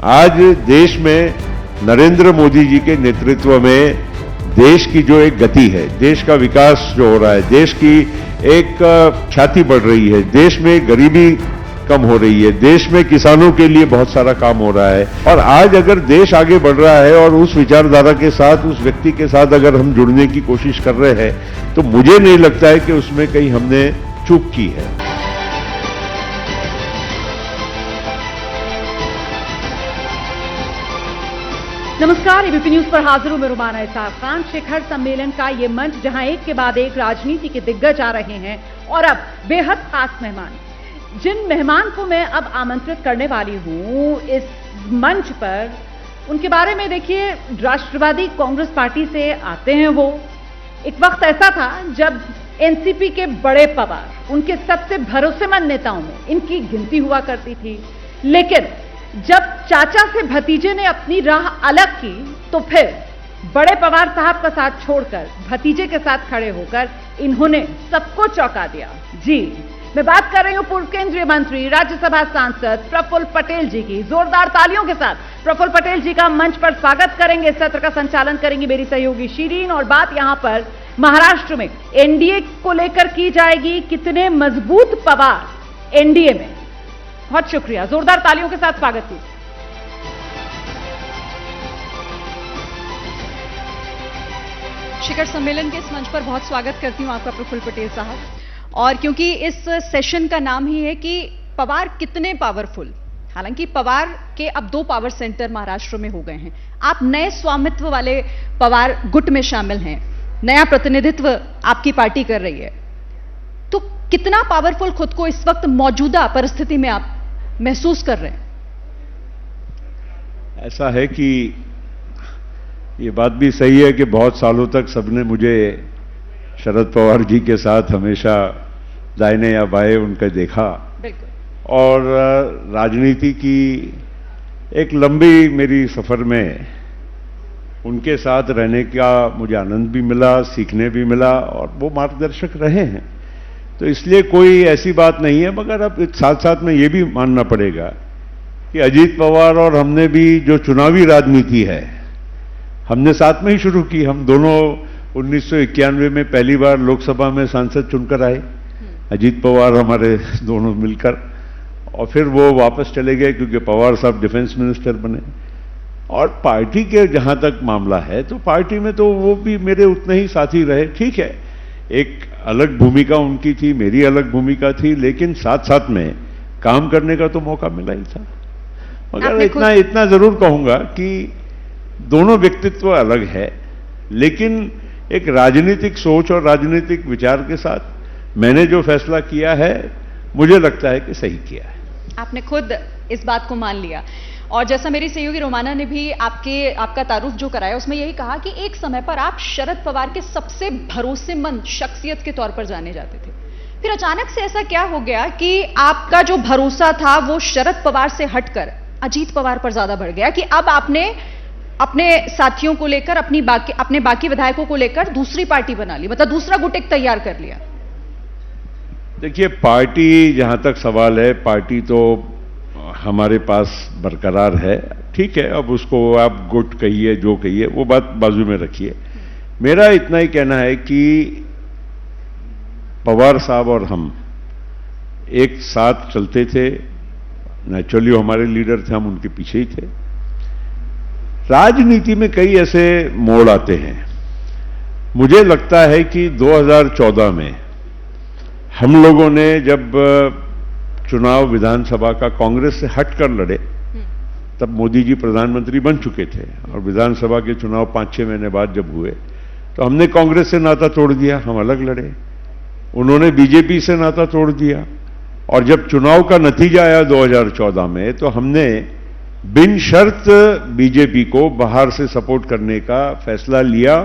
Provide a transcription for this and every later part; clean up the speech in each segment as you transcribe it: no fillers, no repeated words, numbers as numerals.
आज देश में नरेंद्र मोदी जी के नेतृत्व में देश की जो एक गति है, देश का विकास जो हो रहा है, देश की एक ख्याति बढ़ रही है, देश में गरीबी कम हो रही है, देश में किसानों के लिए बहुत सारा काम हो रहा है। और आज अगर देश आगे बढ़ रहा है और उस विचारधारा के साथ, उस व्यक्ति के साथ अगर हम जुड़ने की कोशिश कर रहे हैं, तो मुझे नहीं लगता है कि उसमें कहीं हमने चूक की है। नमस्कार, एबीपी न्यूज पर हाजिर हूं मैं रुमाना इसाक खान। शिखर सम्मेलन का ये मंच जहां एक के बाद एक राजनीति के दिग्गज आ रहे हैं और अब बेहद खास मेहमान, जिन मेहमान को मैं अब आमंत्रित करने वाली हूं इस मंच पर, उनके बारे में देखिए, राष्ट्रवादी कांग्रेस पार्टी से आते हैं वो। एक वक्त ऐसा था जब एनसीपी के बड़े पवार, उनके सबसे भरोसेमंद नेताओं में इनकी गिनती हुआ करती थी। लेकिन जब चाचा से भतीजे ने अपनी राह अलग की, तो फिर बड़े पवार साहब का साथ छोड़कर भतीजे के साथ खड़े होकर इन्होंने सबको चौंका दिया। जी, मैं बात कर रही हूं पूर्व केंद्रीय मंत्री, राज्यसभा सांसद प्रफुल्ल पटेल जी की। जोरदार तालियों के साथ प्रफुल्ल पटेल जी का मंच पर स्वागत करेंगे। इस सत्र का संचालन करेंगी मेरी सहयोगी शीरीन। और बात यहां पर महाराष्ट्र में एनडीए को लेकर की जाएगी, कितने मजबूत पवार एनडीए में। बहुत शुक्रिया, जोरदार तालियों के साथ स्वागत कीजिए। शिखर सम्मेलन के इस मंच पर बहुत स्वागत करती हूं आपका प्रफुल्ल पटेल साहब। और क्योंकि इस सेशन का नाम ही है कि पवार कितने पावरफुल, हालांकि पवार के अब 2 पावर सेंटर महाराष्ट्र में हो गए हैं। आप नए स्वामित्व वाले पवार गुट में शामिल हैं, नया प्रतिनिधित्व आपकी पार्टी कर रही है, तो कितना पावरफुल खुद को इस वक्त मौजूदा परिस्थिति में आप महसूस कर रहे हैं? ऐसा है कि ये बात भी सही है कि बहुत सालों तक सबने मुझे शरद पवार जी के साथ हमेशा दाहिने या बाएं उनका देखा। बिल्कुल। और राजनीति की एक लंबी मेरी सफर में उनके साथ रहने का मुझे आनंद भी मिला, सीखने भी मिला, और वो मार्गदर्शक रहे हैं। तो इसलिए कोई ऐसी बात नहीं है, मगर अब साथ साथ में ये भी मानना पड़ेगा कि अजीत पवार और हमने भी जो चुनावी राजनीति है, हमने साथ में ही शुरू की। हम दोनों 1991 में पहली बार लोकसभा में सांसद चुनकर आए, अजीत पवार हमारे दोनों मिलकर, और फिर वो वापस चले गए क्योंकि पवार साहब डिफेंस मिनिस्टर बने। और पार्टी के जहां तक मामला है, तो पार्टी में तो वो भी मेरे उतने ही साथी रहे। ठीक है, एक अलग भूमिका उनकी थी, मेरी अलग भूमिका थी, लेकिन साथ साथ में काम करने का तो मौका मिला ही था। मगर इतना जरूर कहूंगा कि दोनों व्यक्तित्व अलग है, लेकिन एक राजनीतिक सोच और राजनीतिक विचार के साथ मैंने जो फैसला किया है, मुझे लगता है कि सही किया है। आपने खुद इस बात को मान लिया, और जैसा मेरी सहयोगी रोमाना ने भी आपका तारुफ जो कराया, उसमें यही कहा कि एक समय पर आप शरद पवार के सबसे भरोसेमंद शख्सियत के तौर पर जाने जाते थे। फिर अचानक से ऐसा क्या हो गया कि आपका जो भरोसा था वो शरद पवार से हटकर अजीत पवार पर ज्यादा बढ़ गया, कि अब आपने अपने साथियों को लेकर, अपने बाकी विधायकों को लेकर दूसरी पार्टी बना ली, मतलब दूसरा गुट एक तैयार कर लिया? देखिए, पार्टी जहां तक सवाल है, पार्टी तो हमारे पास बरकरार है। ठीक है, अब उसको आप गुट कहिए, जो कहिए, वो बात बाजू में रखिए। मेरा इतना ही कहना है कि पवार साहब और हम एक साथ चलते थे, नेचुरली हमारे लीडर थे, हम उनके पीछे ही थे। राजनीति में कई ऐसे मोड़ आते हैं। मुझे लगता है कि 2014 में हम लोगों ने जब चुनाव विधानसभा का कांग्रेस से हटकर लड़े, तब मोदी जी प्रधानमंत्री बन चुके थे, और विधानसभा के चुनाव 5-6 महीने बाद जब हुए, तो हमने कांग्रेस से नाता तोड़ दिया, हम अलग लड़े। उन्होंने बीजेपी से नाता तोड़ दिया, और जब चुनाव का नतीजा आया 2014 में, तो हमने बिन शर्त बीजेपी को बाहर से सपोर्ट करने का फैसला लिया,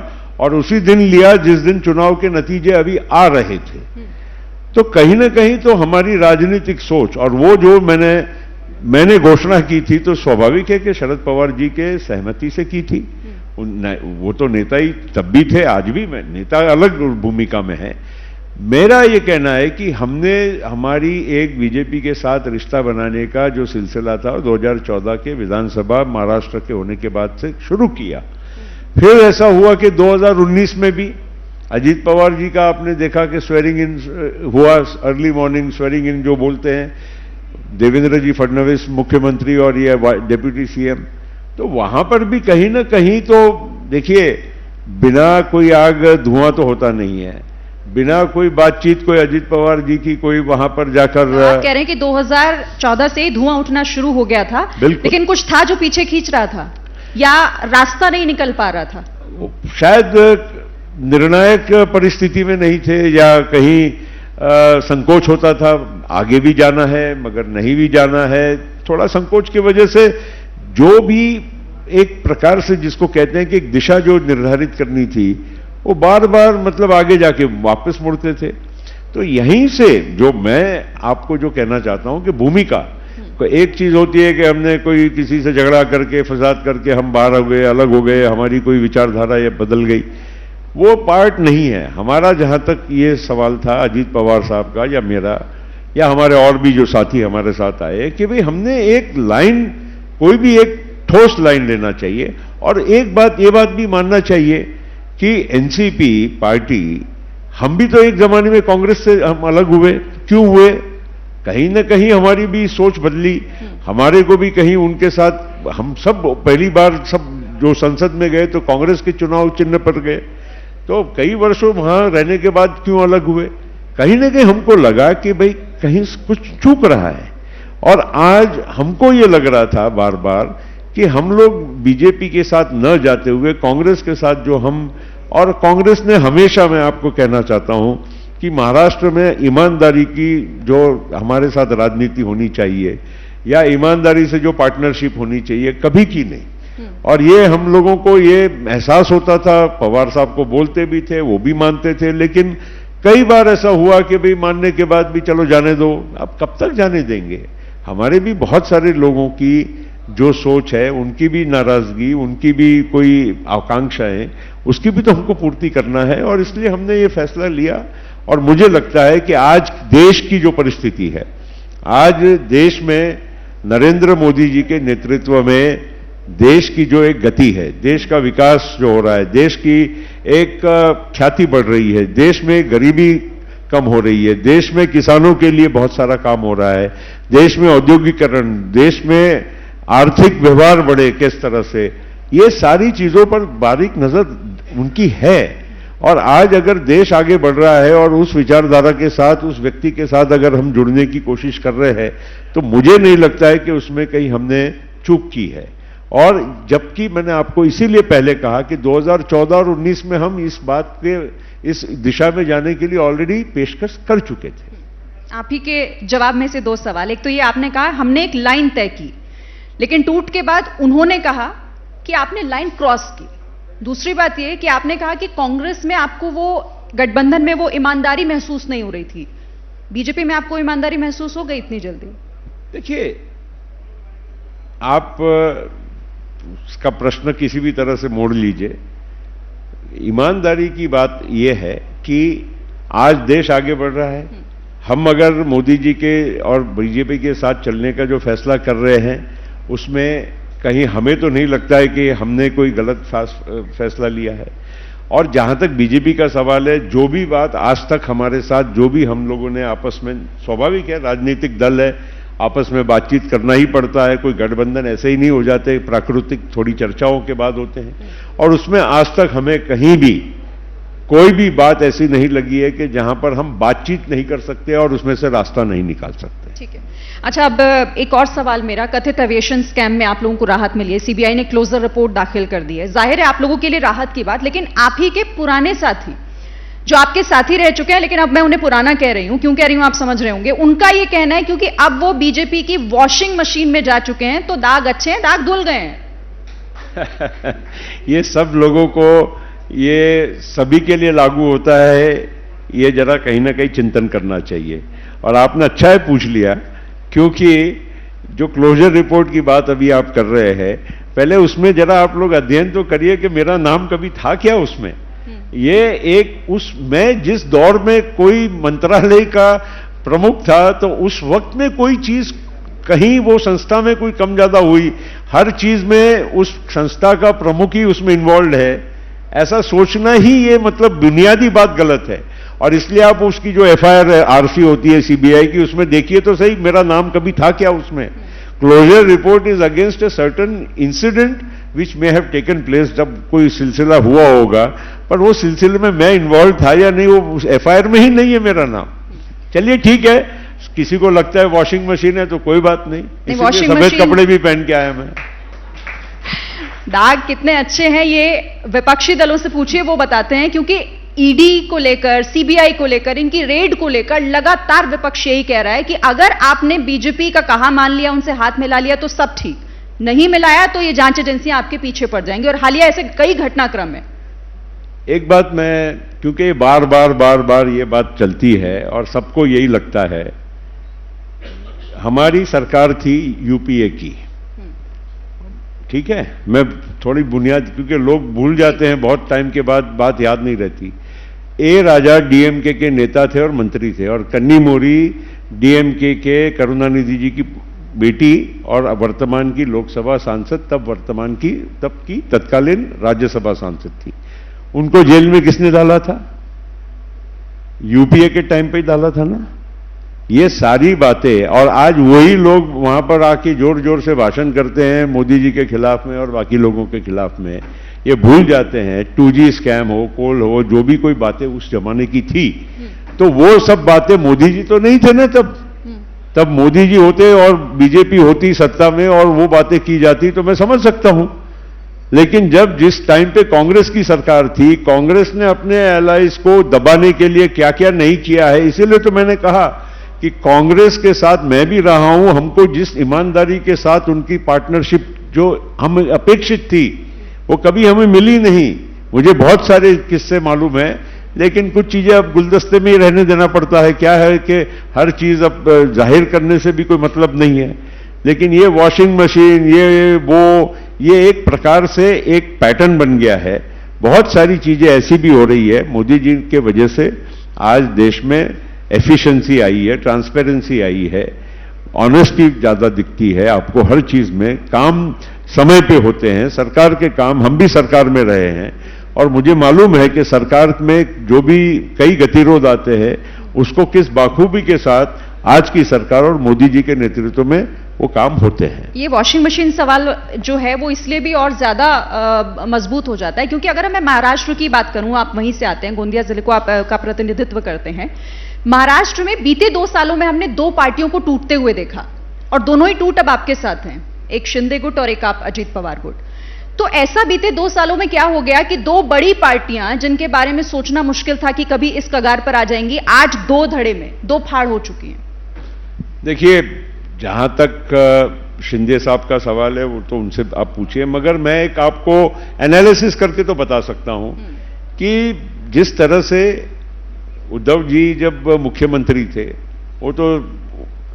और उसी दिन लिया जिस दिन चुनाव के नतीजे अभी आ रहे थे। तो कहीं ना कहीं तो हमारी राजनीतिक सोच, और वो जो मैंने घोषणा की थी, तो स्वाभाविक है कि शरद पवार जी के सहमति से की थी। वो तो नेता ही तब भी थे, आज भी नेता अलग भूमिका में है। मेरा ये कहना है कि हमने हमारी एक बीजेपी के साथ रिश्ता बनाने का जो सिलसिला था 2014 के विधानसभा महाराष्ट्र के होने के बाद से शुरू किया। फिर ऐसा हुआ कि 2019 में भी अजीत पवार जी का आपने देखा कि स्वेरिंग इन हुआ, अर्ली मॉर्निंग स्वेरिंग इन जो बोलते हैं, देवेंद्र जी फडणवीस मुख्यमंत्री और ये डिप्यूटी सीएम, तो वहां पर भी कहीं ना कहीं तो देखिए बिना कोई आग धुआं तो होता नहीं है, बिना कोई बातचीत कोई अजीत पवार जी की कोई वहां पर जाकर आप कह रहे हैं कि 2014 से ही धुआं उठना शुरू हो गया था, लेकिन कुछ था जो पीछे खींच रहा था या रास्ता नहीं निकल पा रहा था? शायद निर्णायक परिस्थिति में नहीं थे या कहीं संकोच होता था, आगे भी जाना है मगर नहीं भी जाना है, थोड़ा संकोच की वजह से जो भी एक प्रकार से जिसको कहते हैं कि एक दिशा जो निर्धारित करनी थी वो बार बार मतलब आगे जाके वापस मुड़ते थे। तो यहीं से जो मैं आपको जो कहना चाहता हूं कि भूमिका एक चीज होती है कि हमने कोई किसी से झगड़ा करके फसाद करके हम बाहर हो गए, अलग हो गए, हमारी कोई विचारधारा या बदल गई, वो पार्ट नहीं है हमारा। जहां तक ये सवाल था अजीत पवार साहब का या मेरा या हमारे और भी जो साथी हमारे साथ आए कि भाई हमने एक लाइन, कोई भी एक ठोस लाइन लेना चाहिए। और एक बात ये बात भी मानना चाहिए कि एनसीपी पार्टी, हम भी तो एक जमाने में कांग्रेस से हम अलग हुए, क्यों हुए? कहीं ना कहीं हमारी भी सोच बदली, हमारे को भी कहीं उनके साथ, हम सब पहली बार सब जो संसद में गए तो कांग्रेस के चुनाव चिन्ह पर गए, तो कई वर्षों वहां रहने के बाद क्यों अलग हुए? कहीं ना कहीं हमको लगा कि भाई कहीं कुछ चूक रहा है। और आज हमको ये लग रहा था बार बार कि हम लोग बीजेपी के साथ न जाते हुए कांग्रेस के साथ जो हम, और कांग्रेस ने हमेशा, मैं आपको कहना चाहता हूं कि महाराष्ट्र में ईमानदारी की जो हमारे साथ राजनीति होनी चाहिए या ईमानदारी से जो पार्टनरशिप होनी चाहिए, कभी की नहीं। और ये हम लोगों को ये एहसास होता था, पवार साहब को बोलते भी थे, वो भी मानते थे, लेकिन कई बार ऐसा हुआ कि भाई मानने के बाद भी चलो जाने दो, अब कब तक जाने देंगे? हमारे भी बहुत सारे लोगों की जो सोच है, उनकी भी नाराजगी, उनकी भी कोई आकांक्षाएं, उसकी भी तो हमको पूर्ति करना है। और इसलिए हमने ये फैसला लिया। और मुझे लगता है कि आज देश की जो परिस्थिति है, आज देश में नरेंद्र मोदी जी के नेतृत्व में देश की जो एक गति है, देश का विकास जो हो रहा है, देश की एक ख्याति बढ़ रही है, देश में गरीबी कम हो रही है, देश में किसानों के लिए बहुत सारा काम हो रहा है, देश में औद्योगिकरण, देश में आर्थिक व्यवहार बढ़े किस तरह से, ये सारी चीजों पर बारीक नजर उनकी है। और आज अगर देश आगे बढ़ रहा है और उस विचारधारा के साथ, उस व्यक्ति के साथ अगर हम जुड़ने की कोशिश कर रहे हैं, तो मुझे नहीं लगता है कि उसमें कहीं हमने चूक की है। और जबकि मैंने आपको इसीलिए पहले कहा कि 2014 और 19 में हम इस बात के, इस दिशा में जाने के लिए ऑलरेडी पेशकश कर चुके थे। आप ही के जवाब में से दो सवाल। एक तो ये आपने कहा हमने एक लाइन तय की, लेकिन टूट के बाद उन्होंने कहा कि आपने लाइन क्रॉस की। दूसरी बात यह कि आपने कहा कि कांग्रेस में आपको वो गठबंधन में वो ईमानदारी महसूस नहीं हो रही थी, बीजेपी में आपको ईमानदारी महसूस हो गई इतनी जल्दी? देखिए, आप उसका प्रश्न किसी भी तरह से मोड़ लीजिए, ईमानदारी की बात यह है कि आज देश आगे बढ़ रहा है। हम अगर मोदी जी के और बीजेपी के साथ चलने का जो फैसला कर रहे हैं, उसमें कहीं हमें तो नहीं लगता है कि हमने कोई गलत फैसला लिया है। और जहां तक बीजेपी का सवाल है, जो भी बात आज तक हमारे साथ, जो भी हम लोगों ने आपस में, स्वाभाविक है राजनीतिक दल है, आपस में बातचीत करना ही पड़ता है, कोई गठबंधन ऐसे ही नहीं हो जाते, प्राकृतिक थोड़ी चर्चाओं के बाद होते हैं। और उसमें आज तक हमें कहीं भी कोई भी बात ऐसी नहीं लगी है कि जहां पर हम बातचीत नहीं कर सकते और उसमें से रास्ता नहीं निकाल सकते। ठीक है। अच्छा, अब एक और सवाल मेरा, कथित एविएशन स्कैम में आप लोगों को राहत मिली है, सीबीआई ने क्लोजर रिपोर्ट दाखिल कर दी है। जाहिर है आप लोगों के लिए राहत की बात, लेकिन आप ही के पुराने साथी जो आपके साथी रह चुके हैं, लेकिन अब मैं उन्हें पुराना कह रही हूं, क्यों कह रही हूं आप समझ रहे होंगे, उनका यह कहना है क्योंकि अब वो बीजेपी की वॉशिंग मशीन में जा चुके हैं तो दाग अच्छे हैं, दाग धुल गए हैं। ये सब लोगों को, ये सभी के लिए लागू होता है, ये जरा कहीं ना कहीं चिंतन करना चाहिए। और आपने अच्छा है पूछ लिया, क्योंकि जो क्लोजर रिपोर्ट की बात अभी आप कर रहे हैं, पहले उसमें जरा आप लोग अध्ययन तो करिए कि मेरा नाम कभी था क्या उसमें। ये एक मैं जिस दौर में कोई मंत्रालय का प्रमुख था, तो उस वक्त में कोई चीज कहीं वो संस्था में कोई कम ज्यादा हुई, हर चीज में उस संस्था का प्रमुख ही उसमें इन्वॉल्व है, ऐसा सोचना ही ये मतलब बुनियादी बात गलत है। और इसलिए आप उसकी जो एफआईआर आरसी होती है सीबीआई की, उसमें देखिए तो सही मेरा नाम कभी था क्या उसमें। Closure report is against a certain incident which may have taken place, जब कोई सिलसिला हुआ होगा, पर वो सिलसिले में मैं इन्वॉल्व था या नहीं वो एफआईआर में ही नहीं है मेरा नाम। चलिए ठीक है, किसी को लगता है वॉशिंग मशीन है तो कोई बात नहीं, इसलिए सफेद कपड़े भी पहन के आया मैं। दाग कितने अच्छे हैं ये विपक्षी दलों से पूछिए, वो बताते हैं, क्योंकि ईडी को लेकर, सीबीआई को लेकर, इनकी रेड को लेकर लगातार विपक्ष यही कह रहा है कि अगर आपने बीजेपी का कहा मान लिया, उनसे हाथ मिला लिया तो सब ठीक, नहीं मिलाया तो ये जांच एजेंसियां आपके पीछे पड़ जाएंगी। और हालिया ऐसे कई घटनाक्रम है। एक बात मैं, क्योंकि बार बार ये बात चलती है और सबको यही लगता है, हमारी सरकार थी यूपीए की, ठीक है, मैं थोड़ी बुनियाद, क्योंकि लोग भूल जाते हैं बहुत टाइम के बाद, बात याद नहीं रहती। ए राजा डीएमके के नेता थे और मंत्री थे, और कन्नी मोरी डीएमके के करुणानिधि जी की बेटी और वर्तमान की लोकसभा सांसद, तब की तत्कालीन राज्यसभा सांसद थी। उनको जेल में किसने डाला था? यूपीए के टाइम पे ही डाला था ना। ये सारी बातें, और आज वही लोग वहां पर आके जोर जोर से भाषण करते हैं मोदी जी के खिलाफ में और बाकी लोगों के खिलाफ में। ये भूल जाते हैं 2G स्कैम हो, कोल हो, जो भी कोई बातें उस जमाने की थी, तो वो सब बातें, मोदी जी तो नहीं थे ना तब मोदी जी होते और बीजेपी होती सत्ता में और वो बातें की जाती तो मैं समझ सकता हूं। लेकिन जब जिस टाइम पे कांग्रेस की सरकार थी, कांग्रेस ने अपने एलाइज को दबाने के लिए क्या क्या नहीं किया है, इसीलिए तो मैंने कहा कि कांग्रेस के साथ मैं भी रहा हूं, हमको जिस ईमानदारी के साथ उनकी पार्टनरशिप जो हम अपेक्षित थी वो कभी हमें मिली नहीं। मुझे बहुत सारे किस्से मालूम है, लेकिन कुछ चीजें अब गुलदस्ते में ही रहने देना पड़ता है। क्या है कि हर चीज अब जाहिर करने से भी कोई मतलब नहीं है। लेकिन ये वॉशिंग मशीन, ये एक प्रकार से एक पैटर्न बन गया है। बहुत सारी चीजें ऐसी भी हो रही है, मोदी जी के वजह से आज देश में एफिशिएंसी आई है, ट्रांसपेरेंसी आई है, ऑनेस्टी ज्यादा दिखती है आपको हर चीज में, काम समय पे होते हैं, सरकार के काम, हम भी सरकार में रहे हैं और मुझे मालूम है कि सरकार में जो भी कई गतिरोध आते हैं उसको किस बाखूबी के साथ आज की सरकार और मोदी जी के नेतृत्व में वो काम होते हैं। ये वॉशिंग मशीन सवाल जो है वो इसलिए भी और ज्यादा मजबूत हो जाता है क्योंकि अगर मैं महाराष्ट्र की बात करूं, आप वहीं से आते हैं, गोंदिया जिले को आप का प्रतिनिधित्व करते हैं। महाराष्ट्र में बीते 2 सालों में हमने 2 पार्टियों को टूटते हुए देखा और दोनों ही टूट अब आपके साथ हैं, एक शिंदे गुट और एक आप अजीत पवार गुट। तो ऐसा बीते 2 सालों में क्या हो गया कि 2 बड़ी पार्टियां जिनके बारे में सोचना मुश्किल था कि कभी इस कगार पर आ जाएंगी, आज 2 धड़े में 2 फाड़ हो चुकी हैं। देखिए, जहां तक शिंदे साहब का सवाल है वो तो उनसे आप पूछिए, मगर मैं एक आपको एनालिसिस करके तो बता सकता हूं कि जिस तरह से उद्धव जी जब मुख्यमंत्री थे, वो तो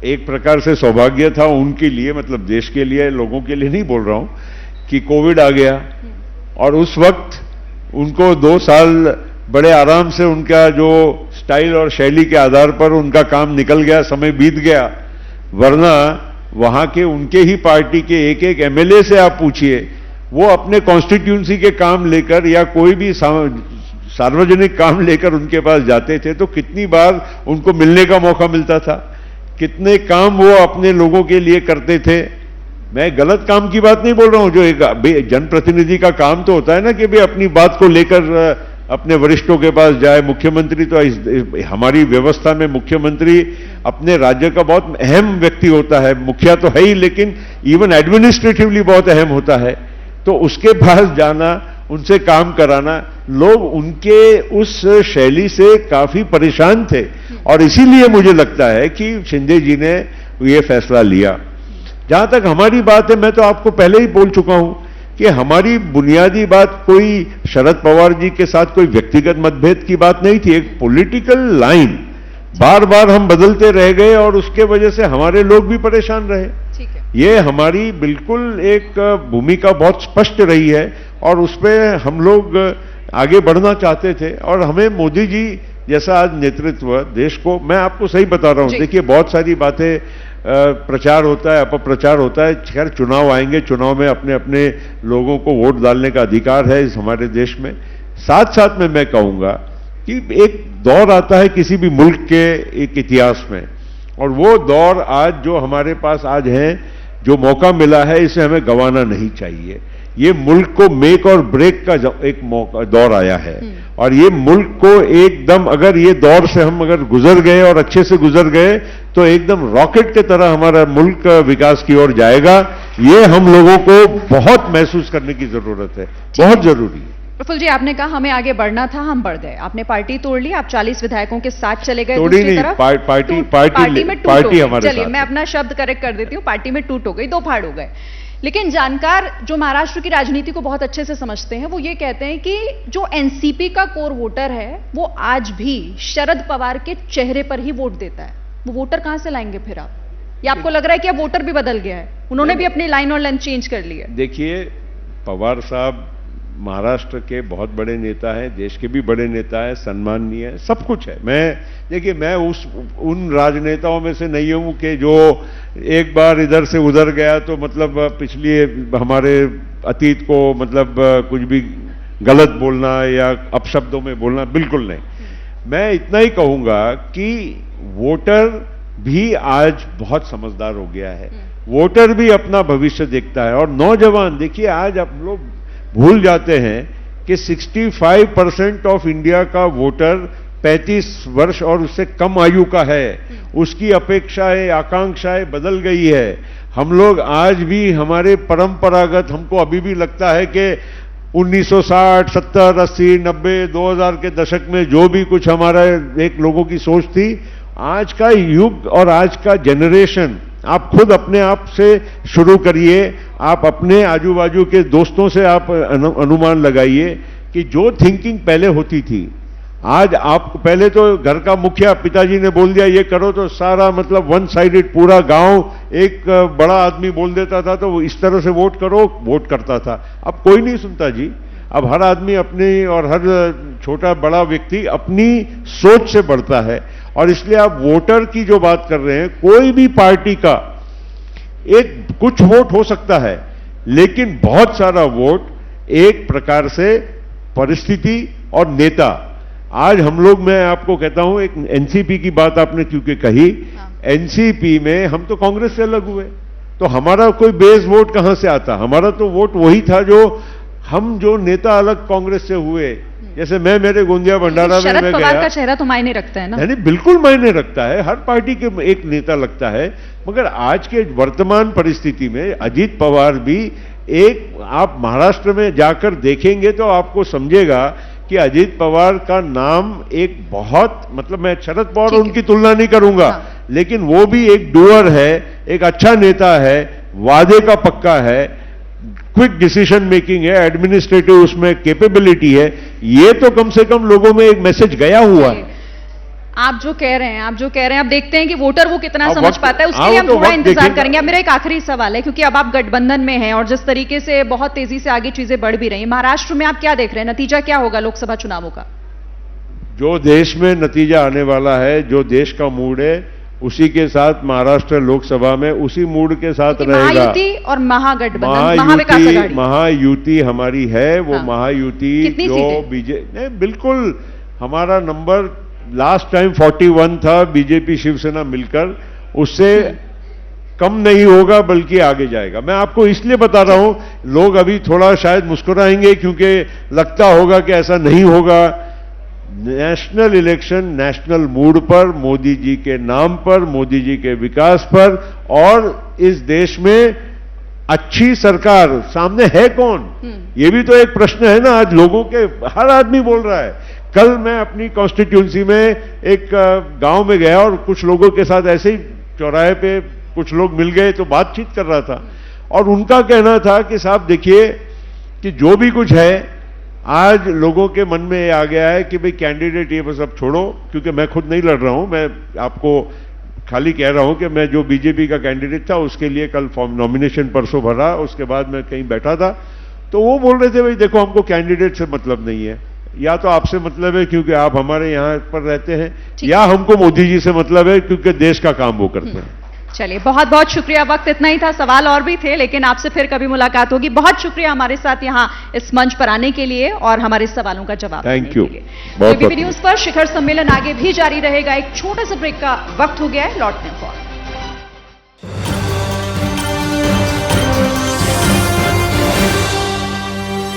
एक प्रकार से सौभाग्य था उनके लिए, मतलब देश के लिए, लोगों के लिए नहीं बोल रहा हूं, कि कोविड आ गया और उस वक्त उनको 2 साल बड़े आराम से उनका जो स्टाइल और शैली के आधार पर उनका काम निकल गया, समय बीत गया। वरना वहां के उनके ही पार्टी के एक एमएलए से आप पूछिए, वो अपने कॉन्स्टिट्यूंसी के काम लेकर या कोई भी सार्वजनिक काम लेकर उनके पास जाते थे तो कितनी बार उनको मिलने का मौका मिलता था, कितने काम वो अपने लोगों के लिए करते थे। मैं गलत काम की बात नहीं बोल रहा हूं, जो एक जनप्रतिनिधि का काम तो होता है ना कि भाई अपनी बात को लेकर अपने वरिष्ठों के पास जाए। मुख्यमंत्री तो हमारी व्यवस्था में मुख्यमंत्री अपने राज्य का बहुत अहम व्यक्ति होता है, मुखिया तो है ही, लेकिन इवन एडमिनिस्ट्रेटिवली बहुत अहम होता है। तो उसके पास जाना, उनसे काम कराना, लोग उनके उस शैली से काफी परेशान थे और इसीलिए मुझे लगता है कि शिंदे जी ने ये फैसला लिया। जहां तक हमारी बात है, मैं तो आपको पहले ही बोल चुका हूं कि हमारी बुनियादी बात कोई शरद पवार जी के साथ कोई व्यक्तिगत मतभेद की बात नहीं थी, एक पॉलिटिकल लाइन बार बार हम बदलते रह गए और उसके वजह से हमारे लोग भी परेशान रहे। ठीक है। ये हमारी बिल्कुल एक भूमिका बहुत स्पष्ट रही है और उस पर हम लोग आगे बढ़ना चाहते थे और हमें मोदी जी जैसा आज नेतृत्व देश को, मैं आपको सही बता रहा हूं, देखिए बहुत सारी बातें प्रचार होता है, अपप्रचार होता है, खैर चुनाव आएंगे, चुनाव में अपने अपने लोगों को वोट डालने का अधिकार है इस हमारे देश में। साथ साथ में मैं कहूंगा कि एक दौर आता है किसी भी मुल्क के एक इतिहास में, और वो दौर आज जो हमारे पास आज है, जो मौका मिला है, इसे हमें गंवाना नहीं चाहिए। ये मुल्क को मेक और ब्रेक का एक मौका दौर आया है, और ये मुल्क को एकदम, अगर ये दौर से हम अगर गुजर गए और अच्छे से गुजर गए तो एकदम रॉकेट की तरह हमारा मुल्क विकास की ओर जाएगा। ये हम लोगों को बहुत महसूस करने की जरूरत है, बहुत जरूरी है। प्रफुल्ल जी, आपने कहा हमें आगे बढ़ना था, हम बढ़ गए। आपने पार्टी तोड़ ली, आप 40 विधायकों के साथ चले गए तोड़ी दूसरी नहीं, तरफ। पार्टी में टूट हो गई। चलिए, साथ मैं अपना शब्द करेक्ट कर देती हूँ, पार्टी में टूट हो गई, दो फाड़ हो गए। लेकिन जानकार जो महाराष्ट्र की राजनीति को बहुत अच्छे से समझते हैं, वो ये कहते हैं कि जो एनसीपी का कोर वोटर है, वो आज भी शरद पवार के चेहरे पर ही वोट देता है। वो वोटर कहां से लाएंगे फिर आप? या आपको लग रहा है कि अब वोटर भी बदल गया है, उन्होंने भी अपनी लाइन और लेंथ चेंज कर ली है? देखिए, पवार साहब महाराष्ट्र के बहुत बड़े नेता हैं, देश के भी बड़े नेता हैं, सम्माननीय है, सब कुछ है। मैं उन राजनेताओं में से नहीं हूं कि जो एक बार इधर से उधर गया तो मतलब पिछली हमारे अतीत को मतलब कुछ भी गलत बोलना या अपशब्दों में बोलना, बिल्कुल नहीं। मैं इतना ही कहूंगा कि वोटर भी आज बहुत समझदार हो गया है, वोटर भी अपना भविष्य देखता है। और नौजवान, देखिए आज आप लोग भूल जाते हैं कि 65% ऑफ इंडिया का वोटर 35 वर्ष और उससे कम आयु का है। उसकी अपेक्षाएं, आकांक्षाएं बदल गई है। हम लोग आज भी हमारे परंपरागत, हमको अभी भी लगता है कि 1960, 70, 80, 90, 2000 के दशक में जो भी कुछ हमारा एक लोगों की सोच थी, आज का युग और आज का जनरेशन, आप खुद अपने आप से शुरू करिए, आप अपने आजू बाजू के दोस्तों से आप अनुमान लगाइए कि जो थिंकिंग पहले होती थी, आज आप पहले तो घर का मुखिया पिताजी ने बोल दिया ये करो तो सारा मतलब वन साइडेड पूरा गांव एक बड़ा आदमी बोल देता था तो इस तरह से वोट करो, वोट करता था। अब कोई नहीं सुनता जी। अब हर आदमी अपनी, और हर छोटा बड़ा व्यक्ति अपनी सोच से बढ़ता है। और इसलिए आप वोटर की जो बात कर रहे हैं, कोई भी पार्टी का एक कुछ वोट हो सकता है, लेकिन बहुत सारा वोट एक प्रकार से परिस्थिति और नेता। आज हम लोग, मैं आपको कहता हूं, एक एनसीपी की बात आपने क्योंकि कही, एनसीपी में हम तो कांग्रेस से अलग हुए, तो हमारा कोई बेस वोट कहां से आता? हमारा तो वोट वही था जो हम जो नेता अलग कांग्रेस से हुए। जैसे मैं मेरे गोंदिया भंडारा में मैं पवार का चेहरा तो मायने रखता है ना? नहीं, बिल्कुल मायने रखता है, हर पार्टी के एक नेता लगता है। मगर आज के वर्तमान परिस्थिति में अजीत पवार भी एक, आप महाराष्ट्र में जाकर देखेंगे तो आपको समझेगा कि अजीत पवार का नाम एक बहुत, मतलब मैं शरद पवार उनकी तुलना नहीं करूंगा, लेकिन वो भी एक डूअर है, एक अच्छा नेता है, वादे का पक्का है, क्विक डिसीजन मेकिंग है, एडमिनिस्ट्रेटिव उसमें कैपेबिलिटी है। ये तो कम से कम लोगों में एक मैसेज गया हुआ है। आप जो कह रहे हैं, अब देखते हैं कि वोटर वो कितना समझ पाता है, उसके लिए हम थोड़ा इंतजार करेंगे। अब मेरा एक आखिरी सवाल है, क्योंकि अब आप गठबंधन में हैं और जिस तरीके से बहुत तेजी से आगे चीजें बढ़ भी रही हैं, महाराष्ट्र में आप क्या देख रहे हैं? नतीजा क्या होगा लोकसभा चुनावों का? जो देश में नतीजा आने वाला है, जो देश का मूड है, उसी के साथ महाराष्ट्र लोकसभा में उसी मूड के साथ रहेगा। महायुति और महागठबंधन, महाविकास आघाड़ी, महायुति हमारी है। वो महायुति जो बीजेपी, बिल्कुल हमारा नंबर लास्ट टाइम 41 था, बीजेपी शिवसेना मिलकर, उससे कम नहीं होगा बल्कि आगे जाएगा। मैं आपको इसलिए बता रहा हूं, लोग अभी थोड़ा शायद मुस्कुराएंगे क्योंकि लगता होगा कि ऐसा नहीं होगा। नेशनल इलेक्शन नेशनल मूड पर, मोदी जी के नाम पर, मोदी जी के विकास पर, और इस देश में अच्छी सरकार सामने है कौन, ये भी तो एक प्रश्न है ना। आज लोगों के, हर आदमी बोल रहा है। कल मैं अपनी कॉन्स्टिट्यूंसी में एक गांव में गया और कुछ लोगों के साथ ऐसे ही चौराहे पे कुछ लोग मिल गए तो बातचीत कर रहा था, और उनका कहना था कि साहब देखिए कि जो भी कुछ है, आज लोगों के मन में ये आ गया है कि भाई कैंडिडेट ये बस अब छोड़ो, क्योंकि मैं खुद नहीं लड़ रहा हूं, मैं आपको खाली कह रहा हूं कि मैं जो बीजेपी का कैंडिडेट था उसके लिए कल फॉर्म नॉमिनेशन परसों भरा, उसके बाद मैं कहीं बैठा था, तो वो बोल रहे थे भाई देखो हमको कैंडिडेट से मतलब नहीं है, या तो आपसे मतलब है क्योंकि आप हमारे यहाँ पर रहते हैं, ठीक। या हमको मोदी जी से मतलब है क्योंकि देश का काम वो करते हैं। चलिए, बहुत बहुत शुक्रिया। वक्त इतना ही था, सवाल और भी थे, लेकिन आपसे फिर कभी मुलाकात होगी। बहुत शुक्रिया हमारे साथ यहाँ इस मंच पर आने के लिए और हमारे सवालों का जवाब देने के लिए। बहुत एबीपी न्यूज पर शिखर सम्मेलन आगे भी जारी रहेगा। एक छोटे से ब्रेक का वक्त हो गया है, लौटते हैं फौरन।